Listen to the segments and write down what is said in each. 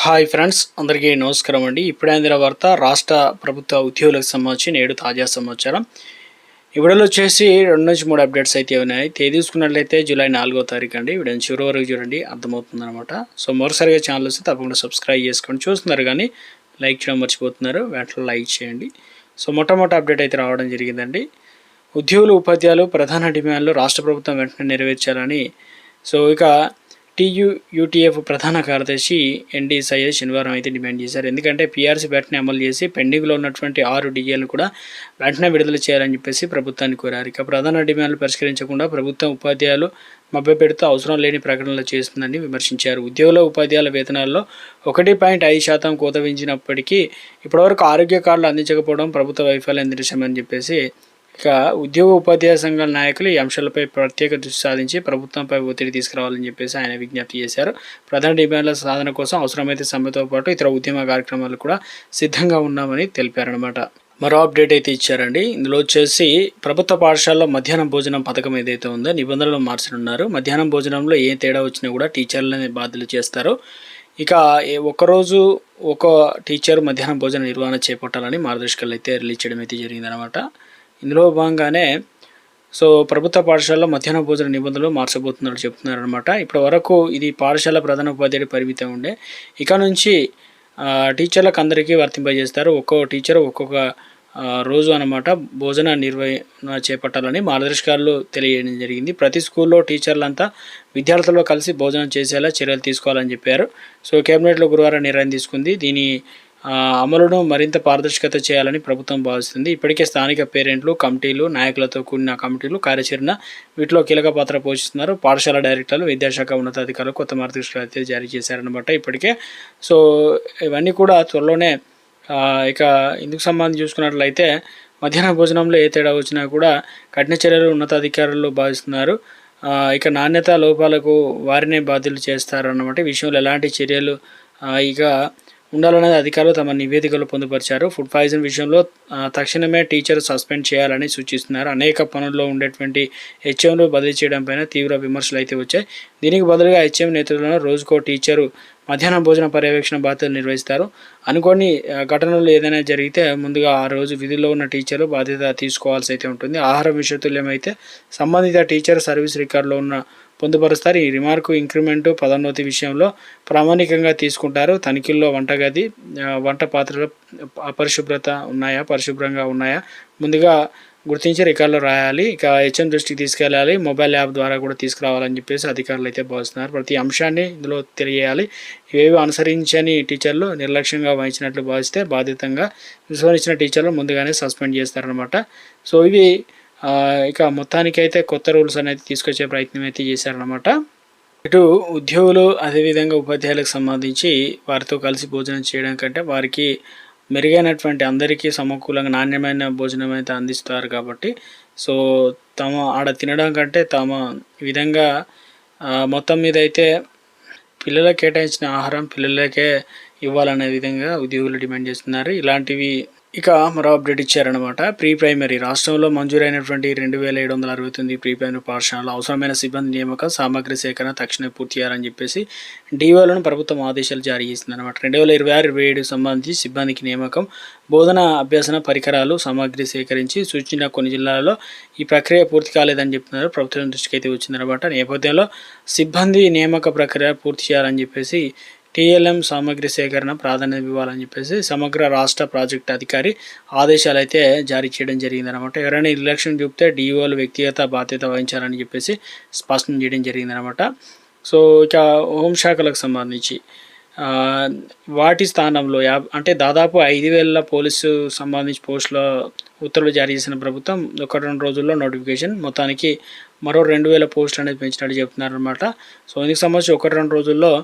Hi friends, అందరికీ నమస్కారం అండి. ఇప్పుడే అందిన వార్త రాష్ట్ర ప్రభుత్వ ఉద్యోగులకు సంబంధించి నేడు తాజా సమాచారం. ఈ వీడియోలో వచ్చేసి 2 నుంచి 3 అప్డేట్స్ అయితే ఉన్నాయి. తేదీ చూసుకున్నట్లయితే జూలై 4వ తారీఖు అండి. వీడియోని చివరి వరకు చూడండి, అర్థమవుతుంది అనమాట. సో మరోసారిగా ఛానల్ వస్తే తప్పకుండా సబ్స్క్రైబ్ చేసుకోండి. చూస్తున్నారు కానీ లైక్ చేయడం మర్చిపోతున్నారు, వెంటనే లైక్ చేయండి. సో మొట్టమొదటి అప్డేట్ అయితే రావడం జరిగిందండి. ఉద్యోగులు ఉపాధ్యాయులు ప్రధాన డిమాండ్లు రాష్ట్ర ప్రభుత్వం వెంటనే నెరవేర్చాలని ఇక టీయూటీఎఫ్ ప్రధాన కార్యదర్శి ఎన్డి సయ్యద్ శనివారం అయితే డిమాండ్ చేశారు. ఎందుకంటే పీఆర్సీ వెంటనే అమలు చేసి పెండింగ్లో ఉన్నటువంటి 6 డిఏలను కూడా వెంటనే విడుదల చేయాలని చెప్పేసి ప్రభుత్వాన్ని కోరారు. ఇక ప్రధాన డిమాండ్లు పరిష్కరించకుండా ప్రభుత్వం ఉపాధ్యాయులు మభ్యపెడుతూ అవసరం లేని ప్రకటనలు చేస్తుందని విమర్శించారు. ఉద్యోగుల ఉపాధ్యాయుల వేతనాల్లో 1.5% కోత విధించినప్పటికీ ఇప్పటివరకు ఆరోగ్య కార్డులు అందించకపోవడం ప్రభుత్వ వైఫల్యం నిదర్శనమని చెప్పేసి ఇక ఉద్యోగ ఉపాధ్యాయ సంఘాల నాయకులు ఈ అంశాలపై ప్రత్యేక దృష్టి సాధించి ప్రభుత్వంపై ఒత్తిడి తీసుకురావాలని చెప్పేసి ఆయన విజ్ఞప్తి చేశారు. ప్రధాన డిమాండ్ల సాధన కోసం అవసరమైతే సమ్మెతో పాటు ఇతర ఉద్యమ కార్యక్రమాలు కూడా సిద్ధంగా ఉన్నామని తెలిపారనమాట. మరో అప్డేట్ అయితే ఇచ్చారండి. ఇందులో వచ్చేసి ప్రభుత్వ పాఠశాలలో మధ్యాహ్నం భోజనం పథకం ఏదైతే ఉందో నిబంధనలు మార్చనున్నారు. మధ్యాహ్నం భోజనంలో ఏ తేడా వచ్చినా కూడా టీచర్లని బాధ్యులు చేస్తారు. ఇక ఒకరోజు ఒక టీచర్ మధ్యాహ్నం భోజన నిర్వహణ చేపట్టాలని మార్గదర్శకాలు అయితే రిలీజ్ చేయడం అయితే జరిగిందనమాట. ఇందులో భాగంగానే ప్రభుత్వ పాఠశాలలో మధ్యాహ్న భోజన నిబంధనలు మార్చబోతున్నట్టు చెప్తున్నారనమాట. ఇప్పటి వరకు ఇది పాఠశాల ప్రధాన ఉపాధ్యాయుడి పరిమితం ఉండే, ఇక నుంచి టీచర్లకు అందరికీ వర్తింపజేస్తారు. ఒక్కో టీచర్ ఒక్కొక్క రోజు అనమాట భోజన నిర్వహణ చేపట్టాలని మార్గదర్శకాలు తెలియజేయడం జరిగింది. ప్రతి స్కూల్లో టీచర్లంతా విద్యార్థులతో కలిసి భోజనం చేసేలా చర్యలు తీసుకోవాలని చెప్పారు. కేబినెట్లో గురువారం నిర్ణయం తీసుకుంది. దీని అమలును మరింత పారదర్శకత చేయాలని ప్రభుత్వం భావిస్తుంది. ఇప్పటికే స్థానిక పేరెంట్లు, కమిటీలు, నాయకులతో కూడిన కమిటీలు కార్యాచరణ వీటిలో కీలక పాత్ర పోషిస్తున్నారు. పాఠశాల డైరెక్టర్లు, విద్యాశాఖ ఉన్నతాధికారులు కొత్త మార్గదర్శకాలు అయితే జారీ చేశారనమాట. ఇప్పటికే ఇవన్నీ కూడా త్వరలోనే ఇక ఇందుకు సంబంధించి చూసుకున్నట్లయితే మధ్యాహ్న భోజనంలో ఏ తేడా వచ్చినా కూడా కఠిన చర్యలు ఉన్నతాధికారులు భావిస్తున్నారు. ఇక నాణ్యత లోపాలకు వారినే బాధ్యులు చేస్తారన్నమాట. ఈ విషయంలో ఎలాంటి చర్యలు ఇక ఉండాలనేది అధికారులు తమ నివేదికలు పొందుపరిచారు. ఫుడ్ పాయిజన్ విషయంలో తక్షణమే టీచర్ సస్పెండ్ చేయాలని సూచిస్తున్నారు. అనేక పనుల్లో ఉండేటువంటి హెచ్ఎంలు బదిలీ చేయడం పైన తీవ్ర విమర్శలు అయితే వచ్చాయి. దీనికి బదులుగా హెచ్ఎం నేతృత్వంలో రోజుకో టీచరు మధ్యాహ్నం భోజన పర్యవేక్షణ బాధ్యతలు నిర్వహిస్తారు. అనుకోని ఘటనలు ఏదైనా జరిగితే ముందుగా ఆ రోజు విధుల్లో ఉన్న టీచరు బాధ్యత తీసుకోవాల్సి అయితే ఉంటుంది. ఆహారం విషతుల్యం అయితే సంబంధిత టీచర్ సర్వీస్ రికార్డులో ఉన్న పొందుపరుస్తారు. ఈ రిమార్కు ఇంక్రిమెంటు పదోన్నతి విషయంలో ప్రామాణికంగా తీసుకుంటారు. తనిఖీల్లో వంటగది, వంట పాత్రలు పరిశుభ్రంగా ఉన్నాయా ముందుగా గుర్తించి రికార్డులో రాయాలి. ఇక హెచ్ఎం దృష్టికి తీసుకెళ్ళాలి. మొబైల్ యాప్ ద్వారా కూడా తీసుకురావాలని చెప్పేసి అధికారులు అయితే భావిస్తున్నారు. ప్రతి అంశాన్ని ఇందులో తెలియజేయాలి. ఇవేవి అనుసరించని టీచర్లు నిర్లక్ష్యంగా వహించినట్లు భావిస్తే బాధ్యతంగా విస్మరించిన టీచర్లు ముందుగానే సస్పెండ్ చేస్తారనమాట. ఇవి ఇక మొత్తానికైతే కొత్త రూల్స్ అనేది తీసుకొచ్చే ప్రయత్నం అయితే చేశారనమాట. ఇటు ఉద్యోగులు అదేవిధంగా ఉపాధ్యాయులకు సంబంధించి వారితో కలిసి భోజనం చేయడం కంటే వారికి మెరుగైనటువంటి అందరికీ సమకూలంగా నాణ్యమైన భోజనం అయితే అందిస్తారు కాబట్టి తమ ఆడ తినడం కంటే తమ విధంగా మొత్తం మీద అయితే పిల్లలకు కేటాయించిన ఆహారం పిల్లలకే ఇవ్వాలనే విధంగా ఉద్యోగులు డిమాండ్ చేస్తున్నారు. ఇలాంటివి ఇక మరో అప్డేట్ ఇచ్చారనమాట. ప్రీ ప్రైమరీ రాష్ట్రంలో మంజూరైనటువంటి 2769 ప్రీ ప్రైమరీ పాఠశాలలో అవసరమైన సిబ్బంది నియామక సామగ్రి సేకరణ తక్షణమే పూర్తి చేయాలని చెప్పేసి డీఓలను ప్రభుత్వం ఆదేశాలు జారీ చేసింది అనమాట. 2026-27 సంబంధించి సిబ్బందికి నియామకం, బోధన అభ్యసన పరికరాలు సామగ్రి సేకరించి సూచించిన కొన్ని జిల్లాలలో ఈ ప్రక్రియ పూర్తి కాలేదని చెప్తున్నారు. ప్రభుత్వం దృష్టికి అయితే వచ్చిందనమాట. నేపథ్యంలో సిబ్బంది నియామక ప్రక్రియ పూర్తి చేయాలని చెప్పేసి టీఎల్ఎం సామగ్రి సేకరణ ప్రాధాన్యత ఇవ్వాలని చెప్పేసి సమగ్ర రాష్ట్ర ప్రాజెక్ట్ అధికారి ఆదేశాలు అయితే జారీ చేయడం జరిగిందనమాట. ఎవరైనా నిర్లక్ష్యం చూపితే డిఓలు వ్యక్తిగత బాధ్యత వహించాలని చెప్పేసి స్పష్టం చేయడం జరిగిందనమాట. ఇక హోంశాఖలకు సంబంధించి వాటి స్థానంలో అంటే దాదాపు 5000 పోలీసు సంబంధించి పోస్టుల ఉత్తర్వులు జారీ చేసిన ప్రభుత్వం 1-2 రోజుల్లో నోటిఫికేషన్ మొత్తానికి మరో 2000 పోస్టులు అనేది పెంచినట్టు చెప్తున్నారనమాట. ఇందుకు సంబంధించి 1-2 రోజుల్లో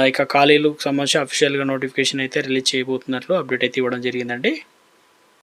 ఇక ఖాళీలకు సంబంధించి అఫీషియల్గా నోటిఫికేషన్ అయితే రిలీజ్ చేయబోతున్నట్లు అప్డేట్ అయితే ఇవ్వడం జరిగిందండి.